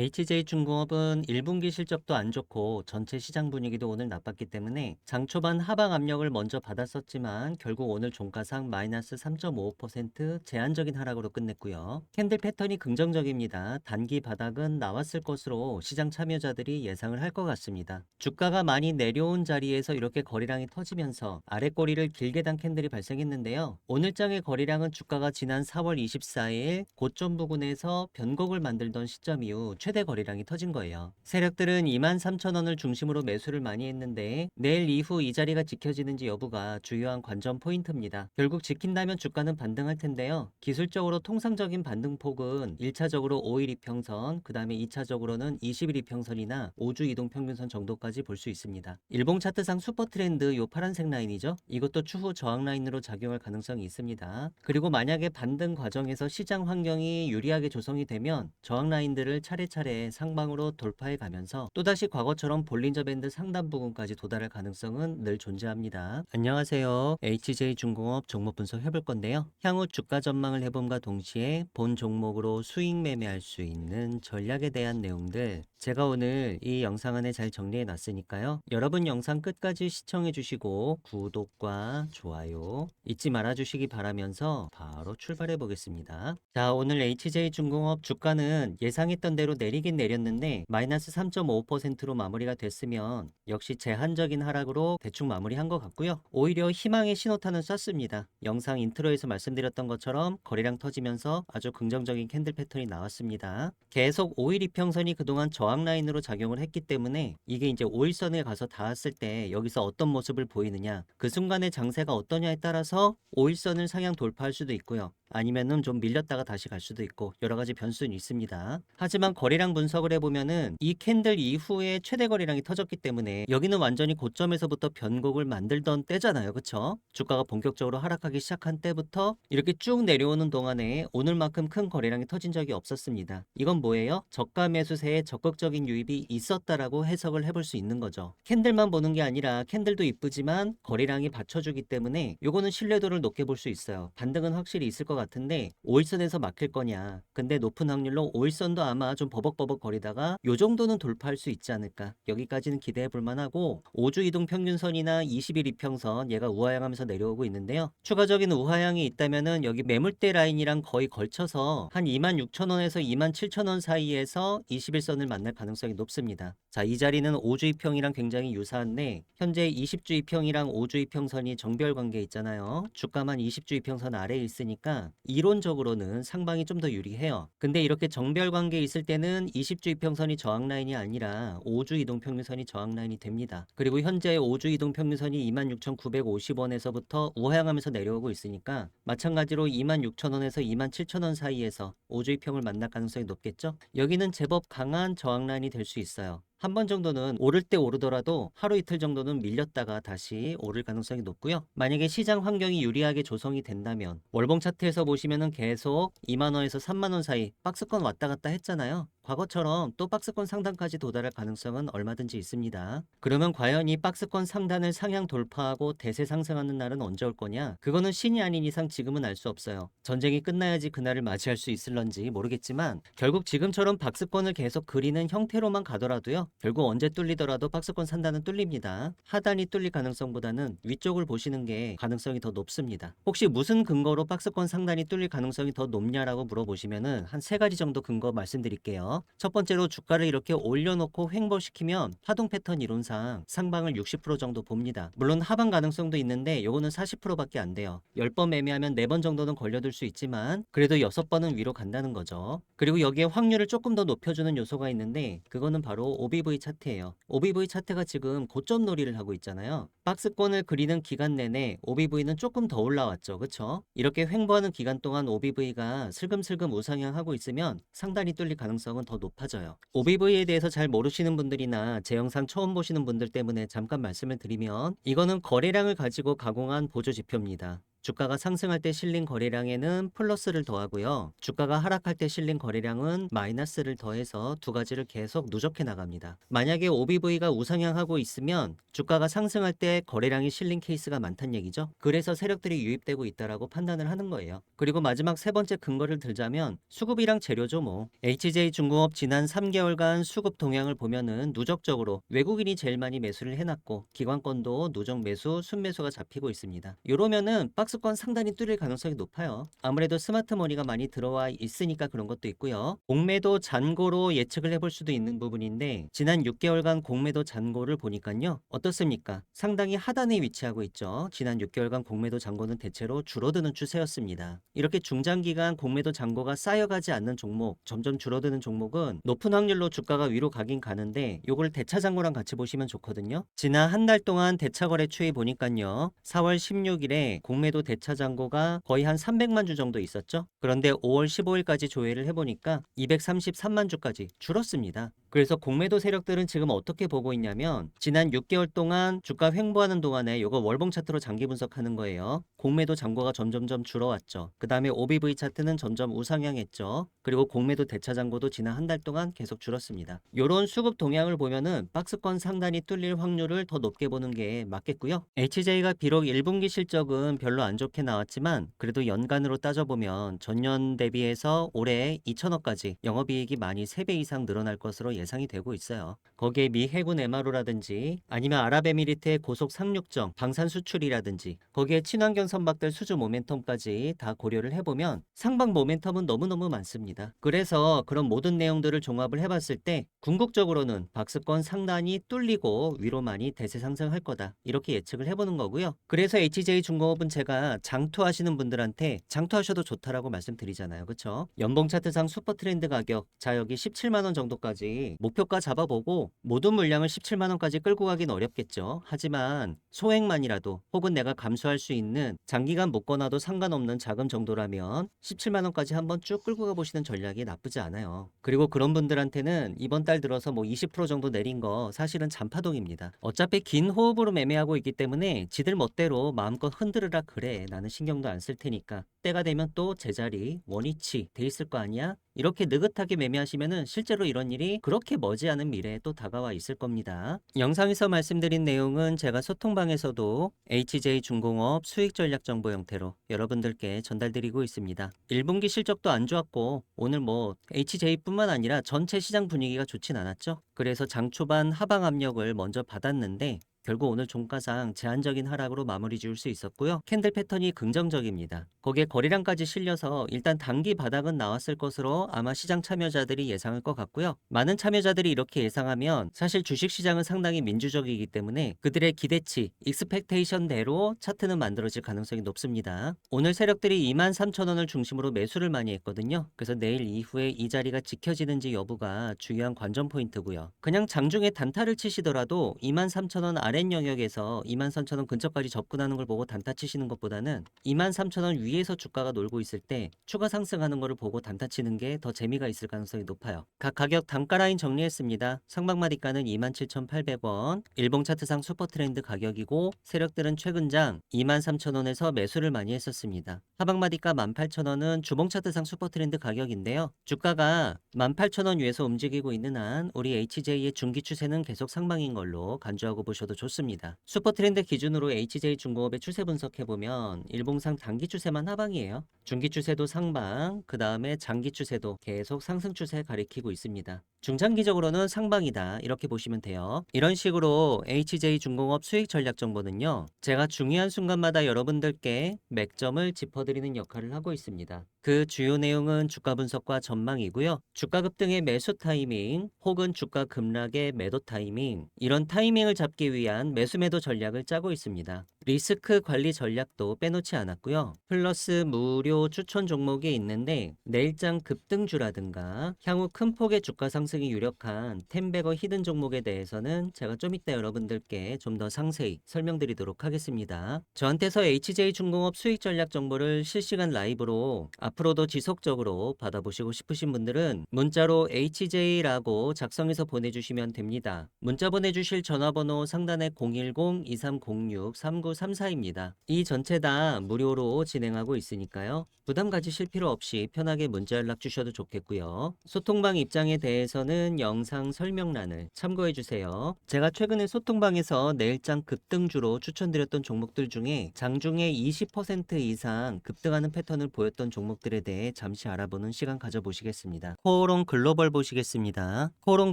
HJ중공업은 1분기 실적도 안 좋고 전체 시장 분위기도 오늘 나빴기 때문에 장 초반 하방 압력을 먼저 받았었지만 결국 오늘 종가상 마이너스 3.55% 제한적인 하락으로 끝냈고요. 캔들 패턴이 긍정적입니다. 단기 바닥은 나왔을 것으로 시장 참여자들이 예상을 할 것 같습니다. 주가가 많이 내려온 자리에서 이렇게 거래량이 터지면서 아래 꼬리를 길게 단 캔들이 발생했는데요. 오늘장의 거래량은 주가가 지난 4월 24일 고점 부근에서 변곡을 만들던 시점 이후 최대 거래량이 터진 거예요. 세력들은 23,000원을 중심으로 매수를 많이 했는데 내일 이후 이 자리가 지켜지는지 여부가 주요한 관전 포인트입니다. 결국 지킨다면 주가는 반등할 텐데요. 기술적으로 통상적인 반등폭은 1차적으로 5일 이평선, 그 다음에 2차적으로는 20일 이평선이나 5주 이동평균선 정도까지 볼 수 있습니다. 일봉 차트상 슈퍼트렌드 요 파란색 라인이죠. 이것도 추후 저항 라인으로 작용할 가능성이 있습니다. 그리고 만약에 반등 과정에서 시장 환경이 유리하게 조성이 되면 저항 라인들을 차례차례 상방으로 돌파해 가면서 또다시 과거처럼 볼린저 밴드 상단 부분까지 도달할 가능성은 늘 존재합니다. 안녕하세요. HJ중공업 종목 분석 해볼 건데요. 향후 주가 전망을 해봄과 동시에 본 종목으로 수익 매매할 수 있는 전략에 대한 내용들 제가 오늘 이 영상 안에 잘 정리해 놨으니까요. 여러분 영상 끝까지 시청해 주시고 구독과 좋아요 잊지 말아 주시기 바라면서 바로 출발해 보겠습니다. 자, 오늘 HJ중공업 주가는 예상했던 대로 내리긴 내렸는데 마이너스 3.5%로 마무리가 됐으면 역시 제한적인 하락으로 대충 마무리한 것 같고요. 오히려 희망의 신호탄은 쐈습니다. 영상 인트로에서 말씀드렸던 것처럼 거래량 터지면서 아주 긍정적인 캔들 패턴이 나왔습니다. 계속 5일 이평선이 그동안 저항 라인으로 작용을 했기 때문에 이게 이제 5일선에 가서 닿았을 때 여기서 어떤 모습을 보이느냐, 그 순간의 장세가 어떠냐에 따라서 5일선을 상향 돌파할 수도 있고요. 아니면은 좀 밀렸다가 다시 갈 수도 있고 여러 가지 변수는 있습니다. 하지만 거래량 분석을 해보면은 이 캔들 이후에 최대 거래량이 터졌기 때문에 여기는 완전히 고점에서부터 변곡을 만들던 때잖아요. 그쵸? 주가가 본격적으로 하락하기 시작한 때부터 이렇게 쭉 내려오는 동안에 오늘만큼 큰 거래량이 터진 적이 없었습니다. 이건 뭐예요? 저가 매수세에 적극적인 유입이 있었다라고 해석을 해볼 수 있는 거죠. 캔들만 보는 게 아니라 캔들도 이쁘지만 거래량이 받쳐주기 때문에 요거는 신뢰도를 높게 볼 수 있어요. 반등은 확실히 있을 것 같은데 5일선에서 막힐 거냐, 근데 높은 확률로 5일선도 아마 좀 버벅버벅 거리다가 요 정도는 돌파할 수 있지 않을까, 여기까지는 기대해 볼 만하고 5주 이동 평균선이나 20일 이평선 얘가 우하향하면서 내려오고 있는데요. 추가적인 우하향이 있다면은 여기 매물대 라인이랑 거의 걸쳐서 한 26,000원에서 27,000원 사이에서 21선을 만날 가능성이 높습니다. 자, 이 자리는 5주 이평이랑 굉장히 유사한데 현재 20주 이평이랑 5주 이평선이 정별 관계 있잖아요. 주가만 20주 이평선 아래에 있으니까 이론적으로는 상방이 좀 더 유리해요. 근데 이렇게 정별 관계에 있을 때는 20주 이평선이 저항 라인이 아니라 5주 이동 평균선이 저항 라인이 됩니다. 그리고 현재 5주 이동 평균선이 26,950원에서부터 우하향하면서 내려오고 있으니까 마찬가지로 26,000원에서 27,000원 사이에서 5주 이평을 만날 가능성이 높겠죠. 여기는 제법 강한 저항 라인이 될 수 있어요. 한 번 정도는 오를 때 오르더라도 하루 이틀 정도는 밀렸다가 다시 오를 가능성이 높고요. 만약에 시장 환경이 유리하게 조성이 된다면 월봉 차트에서 보시면은 계속 2만원에서 3만원 사이 박스권 왔다 갔다 했잖아요. 과거처럼 또 박스권 상단까지 도달할 가능성은 얼마든지 있습니다. 그러면 과연 이 박스권 상단을 상향 돌파하고 대세 상승하는 날은 언제 올 거냐? 그거는 신이 아닌 이상 지금은 알 수 없어요. 전쟁이 끝나야지 그날을 맞이할 수 있을런지 모르겠지만 결국 지금처럼 박스권을 계속 그리는 형태로만 가더라도요. 결국 언제 뚫리더라도 박스권 상단은 뚫립니다. 하단이 뚫릴 가능성보다는 위쪽을 보시는 게 가능성이 더 높습니다. 혹시 무슨 근거로 박스권 상단이 뚫릴 가능성이 더 높냐라고 물어보시면은 한 세 가지 정도 근거 말씀드릴게요. 첫 번째로 주가를 이렇게 올려놓고 횡보시키면 파동 패턴 이론상 상방을 60% 정도 봅니다. 물론 하방 가능성도 있는데 요거는 40%밖에 안 돼요. 10번 매매하면 4번 정도는 걸려들 수 있지만 그래도 6번은 위로 간다는 거죠. 그리고 여기에 확률을 조금 더 높여주는 요소가 있는데 그거는 바로 OBV 차트예요. OBV 차트가 지금 고점 놀이를 하고 있잖아요. 박스권을 그리는 기간 내내 OBV는 조금 더 올라왔죠. 그쵸? 이렇게 횡보하는 기간 동안 OBV가 슬금슬금 우상향하고 있으면 상단이 뚫릴 가능성은 더 높아져요. OBV에 대해서 잘 모르시는 분들이나 제 영상 처음 보시는 분들 때문에 잠깐 말씀을 드리면 이거는 거래량을 가지고 가공한 보조 지표입니다. 주가가 상승할 때 실린 거래량에는 플러스를 더하고요. 주가가 하락할 때 실린 거래량은 마이너스를 더해서 두 가지를 계속 누적해 나갑니다. 만약에 OBV가 우상향하고 있으면 주가가 상승할 때 거래량이 실린 케이스가 많다는 얘기죠. 그래서 세력들이 유입되고 있다라고 판단을 하는 거예요. 그리고 마지막 세 번째 근거를 들자면 수급이랑 재료죠 뭐. HJ중공업 지난 3개월간 수급 동향을 보면은 누적적으로 외국인이 제일 많이 매수를 해놨고 기관권도 누적 매수, 순매수가 잡히고 있습니다. 이러면은 박스권 상단이 뚫릴 가능성이 높아요. 아무래도 스마트머니가 많이 들어와 있으니까 그런 것도 있고요. 공매도 잔고로 예측을 해볼 수도 있는 부분인데 지난 6개월간 공매도 잔고를 보니까요. 어떻습니까? 상당히 하단에 위치하고 있죠. 지난 6개월간 공매도 잔고는 대체로 줄어드는 추세였습니다. 이렇게 중장기간 공매도 잔고가 쌓여가지 않는 종목, 점점 줄어드는 종목은 높은 확률로 주가가 위로 가긴 가는데 요걸 대차 잔고랑 같이 보시면 좋거든요. 지난 한 달 동안 대차 거래 추이 보니까요. 4월 16일에 공매도 대차 잔고가 거의 한 300만 주 정도 있었죠. 그런데 5월 15일까지 조회를 해보니까 233만 주까지 줄었습니다. 그래서 공매도 세력들은 지금 어떻게 보고 있냐면 지난 6개월 동안 주가 횡보하는 동안에 요거 월봉 차트로 장기 분석하는 거예요. 공매도 잔고가 점점점 줄어왔죠. 그 다음에 OBV 차트는 점점 우상향했죠. 그리고 공매도 대차 잔고도 지난 한 달 동안 계속 줄었습니다. 요런 수급 동향을 보면은 박스권 상단이 뚫릴 확률을 더 높게 보는 게 맞겠고요. HJ가 비록 1분기 실적은 별로 안 좋게 나왔지만 그래도 연간으로 따져보면 전년 대비해서 올해 2천억까지 영업이익이 많이 3배 이상 늘어날 것으로 예상이 되고 있어요. 거기에 미 해군 MRO라든지 아니면 아랍에미리트의 고속 상륙정, 방산 수출이라든지 거기에 친환경 선박들 수주 모멘텀까지 다 고려를 해보면 상방 모멘텀은 너무너무 많습니다. 그래서 그런 모든 내용들을 종합을 해봤을 때 궁극적으로는 박스권 상단이 뚫리고 위로 많이 대세 상승할 거다. 이렇게 예측을 해보는 거고요. 그래서 HJ중공업은 제가 장투하시는 분들한테 장투하셔도 좋다라고 말씀드리잖아요. 그쵸? 연봉 차트상 슈퍼트렌드 가격, 자 여기 17만원 정도까지 목표가 잡아보고 모든 물량을 17만원까지 끌고 가긴 어렵겠죠. 하지만 소액만이라도 혹은 내가 감수할 수 있는 장기간 묶어놔도 상관없는 자금 정도라면 17만원까지 한번 쭉 끌고 가보시는 전략이 나쁘지 않아요. 그리고 그런 분들한테는 이번 달 들어서 뭐 20% 정도 내린 거 사실은 잔파동입니다. 어차피 긴 호흡으로 매매하고 있기 때문에 지들 멋대로 마음껏 흔들으라 그래. 나는 신경도 안 쓸 테니까. 때가 되면 또 제자리, 원위치 돼 있을 거 아니야? 이렇게 느긋하게 매매하시면은 실제로 이런 일이 그렇게 머지않은 미래에 또 다가와 있을 겁니다. 영상에서 말씀드린 내용은 제가 소통방에서도 HJ중공업 수익 전략 정보 형태로 여러분들께 전달드리고 있습니다. 1분기 실적도 안 좋았고 오늘 뭐 HJ뿐만 아니라 전체 시장 분위기가 좋진 않았죠. 그래서 장 초반 하방 압력을 먼저 받았는데 결국 오늘 종가상 제한적인 하락으로 마무리 지을 수 있었고요. 캔들 패턴이 긍정적입니다. 거기에 거래량까지 실려서 일단 단기 바닥은 나왔을 것으로 아마 시장 참여자들이 예상할 것 같고요. 많은 참여자들이 이렇게 예상하면 사실 주식시장은 상당히 민주적이기 때문에 그들의 기대치, 익스펙테이션대로 차트는 만들어질 가능성이 높습니다. 오늘 세력들이 23,000원을 중심으로 매수를 많이 했거든요. 그래서 내일 이후에 이 자리가 지켜지는지 여부가 중요한 관전 포인트고요. 그냥 장중에 단타를 치시더라도 23,000원 아래 영역에서 23,000원 근처까지 접근하는 걸 보고 단타 치시는 것보다는 23,000원 위에서 주가가 놀고 있을 때 추가 상승하는 거를 보고 단타 치는 게 더 재미가 있을 가능성이 높아요. 각 가격 단가 라인 정리했습니다. 상방마디가는 27,800원, 일봉 차트상 슈퍼트렌드 가격이고 세력들은 최근장 23,000원에서 매수를 많이 했었습니다. 하방마디가 18,000원은 주봉 차트상 슈퍼트렌드 가격인데요. 주가가 18,000원 위에서 움직이고 있는 한 우리 HJ의 중기 추세는 계속 상방인 걸로 간주하고 보셔도 좋습니다. 슈퍼트렌드 기준으로 HJ중공업의 추세 분석해보면 일봉상 단기 추세만 하방이에요. 중기 추세도 상방, 그 다음에 장기 추세도 계속 상승 추세 가리키고 있습니다. 중장기적으로는 상방이다 이렇게 보시면 돼요. 이런 식으로 HJ중공업 수익 전략 정보는요. 제가 중요한 순간마다 여러분들께 맥점을 짚어드리는 역할을 하고 있습니다. 그 주요 내용은 주가 분석과 전망이고요. 주가 급등의 매수 타이밍 혹은 주가 급락의 매도 타이밍 이런 타이밍을 잡기 위한 매수 매도 전략을 짜고 있습니다. 리스크 관리 전략도 빼놓지 않았고요. 플러스 무료 추천 종목이 있는데 내일장 급등주라든가 향후 큰 폭의 주가 상승이 유력한 템베거 히든 종목에 대해서는 제가 좀 이따 여러분들께 좀 더 상세히 설명드리도록 하겠습니다. 저한테서 HJ중공업 수익 전략 정보를 실시간 라이브로 앞으로도 지속적으로 받아보시고 싶으신 분들은 문자로 HJ라고 작성해서 보내주시면 됩니다. 문자 보내주실 전화번호 상단에 010-2306-39 3사입니다. 이 전체 다 무료로 진행하고 있으니까요. 부담 가지실 필요 없이 편하게 문자 연락 주셔도 좋겠고요. 소통방 입장에 대해서는 영상 설명란을 참고해 주세요. 제가 최근에 소통방에서 내일장 급등주로 추천드렸던 종목들 중에 장중에 20% 이상 급등하는 패턴을 보였던 종목들에 대해 잠시 알아보는 시간 가져보시겠습니다. 코오롱 글로벌 보시겠습니다. 코오롱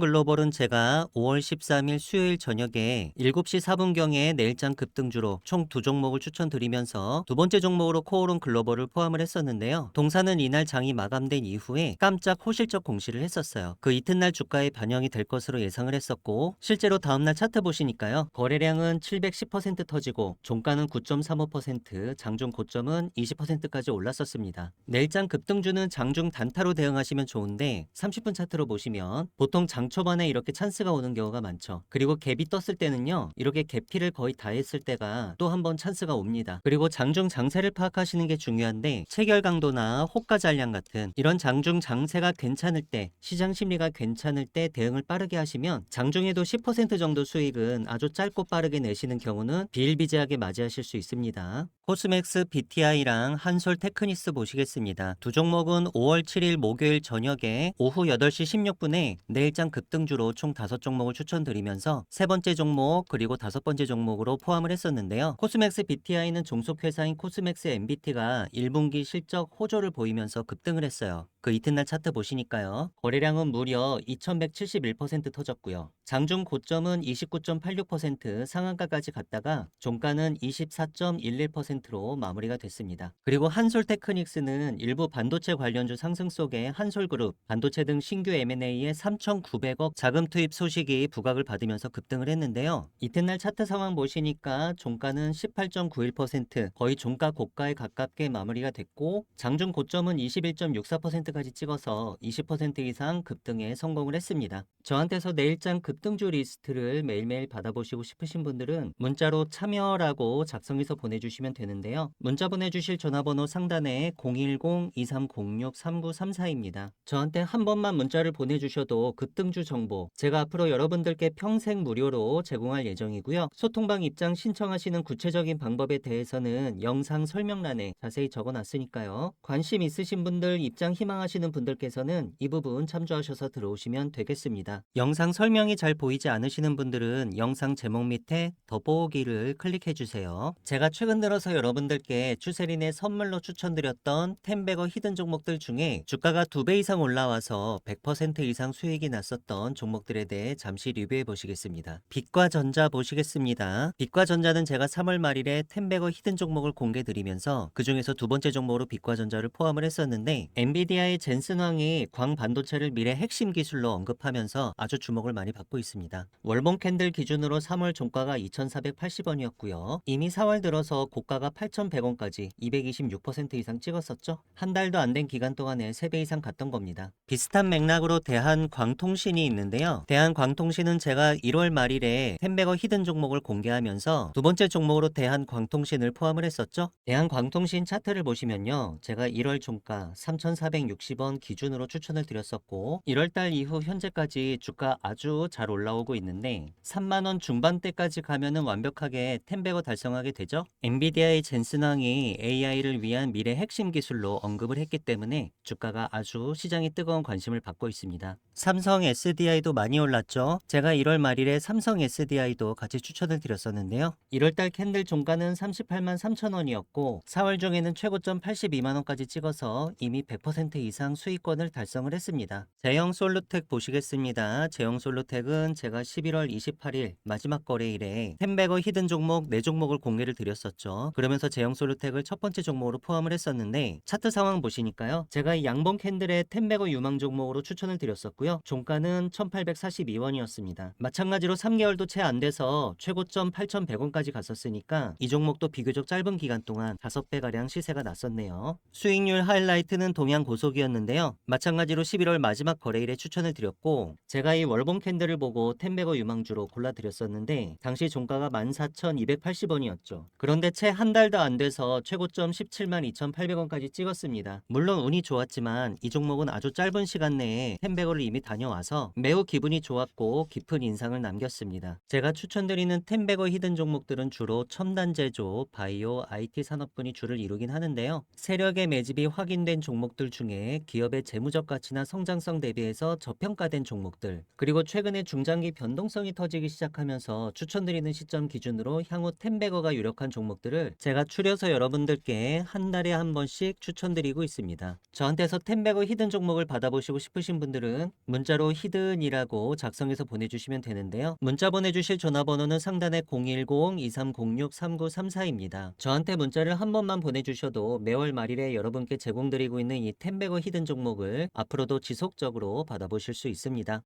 글로벌은 제가 5월 13일 수요일 저녁에 7시 4분경에 내일장 급등주로 총 2종목을 추천드리면서 두 번째 종목으로 코오롱 글로벌을 포함을 했었는데요. 동사는 이날 장이 마감된 이후에 깜짝 호실적 공시를 했었어요. 그 이튿날 주가에 반영이 될 것으로 예상을 했었고, 실제로 다음날 차트 보시니까요. 거래량은 710% 터지고 종가는 9.35%, 장중 고점은 20%까지 올랐었습니다. 내일장 급등주는 장중 단타로 대응하시면 좋은데 30분 차트로 보시면 보통 장 초반에 이렇게 찬스가 오는 경우가 많죠. 그리고 갭이 떴을 때는요, 이렇게 갭필을 거의 다 했을 때가 또 한 번 찬스가 옵니다. 그리고 장중 장세를 파악하시는 게 중요한데, 체결 강도나 호가 잔량 같은 이런 장중 장세가 괜찮을 때, 시장 심리가 괜찮을 때 대응을 빠르게 하시면 장중에도 10% 정도 수익은 아주 짧고 빠르게 내시는 경우는 비일비재하게 맞이하실 수 있습니다. 코스맥스 BTI랑 한솔 테크니스 보시겠습니다. 두 종목은 5월 7일 목요일 저녁에 오후 8시 16분에 내일장 급등주로 총 5종목을 추천드리면서 세 번째 종목 그리고 다섯 번째 종목으로 포함을 했었는데요. 코스맥스 BTI는 종속회사인 코스맥스 MBT가 1분기 실적 호조를 보이면서 급등을 했어요. 그 이튿날 차트 보시니까요. 거래량은 무려 2171% 터졌고요. 장중 고점은 29.86% 상한가까지 갔다가 종가는 24.11%로 마무리가 됐습니다. 그리고 한솔테크닉스는 일부 반도체 관련주 상승 속에 한솔그룹, 반도체 등 신규 M&A에 3,900억 자금 투입 소식이 부각을 받으면서 급등을 했는데요. 이튿날 차트 상황 보시니까 종가는 18.91%, 거의 종가 고가에 가깝게 마무리가 됐고, 장중 고점은 21.64%까지 찍어서 20% 이상 급등에 성공을 했습니다. 저한테서 내일장 급등주 리스트를 매일매일 받아보시고 싶으신 분들은 문자로 참여라고 작성해서 보내주시면 되는데요. 문자 보내주실 전화번호 상단에 010-2306-3934입니다. 저한테 한 번만 문자를 보내주셔도 급등주 정보 제가 앞으로 여러분들께 평생 무료로 제공할 예정이고요. 소통방 입장 신청하시는 구체적인 방법에 대해서는 영상 설명란에 자세히 적어놨으니까요. 관심 있으신 분들, 입장 희망하시는 분들께서는 이 부분 참조하셔서 들어오시면 되겠습니다. 영상 설명이 잘 보이지 않으시는 분들은 영상 제목 밑에 더보기를 클릭해 주세요. 제가 최근 들어서 여러분들께 추세린의 선물로 추천드렸던 텐베거 히든 종목들 중에 주가가 2배 이상 올라와서 100% 이상 수익이 났었던 종목들에 대해 잠시 리뷰해 보시겠습니다. 빛과전자 보시겠습니다. 빛과전자는 제가 3월 말일에 텐베거 히든 종목을 공개 드리면서 그 중에서 두 번째 종목으로 빛과전자를 포함을 했었는데, 엔비디아의 젠슨 황이 광 반도체를 미래 핵심 기술로 언급하면서 아주 주목을 많이 받고 있습니다. 월봉 캔들 기준으로 3월 종가가 2,480원이었고요. 이미 4월 들어서 고가가 8,100원까지 226% 이상 찍었었죠. 한 달도 안 된 기간 동안에 3배 이상 갔던 겁니다. 비슷한 맥락으로 대한광통신이 있는데요. 대한광통신은 제가 1월 말일에 텐베거 히든 종목을 공개하면서 두 번째 종목으로 대한광통신을 포함을 했었죠. 대한광통신 차트를 보시면요. 제가 1월 종가 3,460원 기준으로 추천을 드렸었고, 1월달 이후 현재까지 주가 아주 잘 올라오고 있는데 3만원 중반대까지 가면은 완벽하게 텐베거 달성하게 되죠. 엔비디아의 젠슨 황이 AI를 위한 미래 핵심 기술로 언급을 했기 때문에 주가가 아주 시장이 뜨거운 관심을 받고 있습니다. 삼성 SDI도 많이 올랐죠. 제가 1월 말일에 삼성 SDI도 같이 추천을 드렸었는데요. 1월달 캔들 종가는 38만 3천원이었고 4월 중에는 최고점 82만원까지 찍어서 이미 100% 이상 수익권을 달성을 했습니다. 제형솔루텍 보시겠습니다. 제형솔루텍은 제가 11월 28일 마지막 거래일에 텐베거 히든 종목 4종목을 공개를 드렸었죠. 그러면서 제형솔루텍을 첫 번째 종목으로 포함을 했었는데, 차트 상황 보시니까요. 제가 이 양봉 캔들의 텐베거 유망 종목으로 추천을 드렸었고요. 종가는 1842원이었습니다. 마찬가지로 3개월도 채 안 돼서 최고점 8100원까지 갔었으니까 이 종목도 비교적 짧은 기간 동안 5배가량 시세가 났었네요. 수익률 하이라이트는 동양 고속 가격이었는데요. 마찬가지로 11월 마지막 거래일에 추천을 드렸고, 제가 이 월봉 캔들을 보고 텐베거 유망주로 골라드렸었는데, 당시 종가가 14,280원이었죠. 그런데 채 한 달도 안 돼서 최고점 17만 2,800원까지 찍었습니다. 물론 운이 좋았지만 이 종목은 아주 짧은 시간 내에 텐베거를 이미 다녀와서 매우 기분이 좋았고 깊은 인상을 남겼습니다. 제가 추천드리는 텐베거 히든 종목들은 주로 첨단 제조, 바이오, IT 산업군이 주를 이루긴 하는데요. 세력의 매집이 확인된 종목들 중에 기업의 재무적 가치나 성장성 대비해서 저평가된 종목들, 그리고 최근에 중장기 변동성이 터지기 시작하면서 추천드리는 시점 기준으로 향후 텐베거가 유력한 종목들을 제가 추려서 여러분들께 한 달에 한 번씩 추천드리고 있습니다. 저한테서 텐베거 히든 종목을 받아보시고 싶으신 분들은 문자로 히든이라고 작성해서 보내주시면 되는데요. 문자 보내주실 전화번호는 상단에 010-2306-3934입니다. 저한테 문자를 한 번만 보내주셔도 매월 말일에 여러분께 제공드리고 있는 이 텐베거 히든 종목을 앞으로도 지속적으로 받아보실 수 있습니다.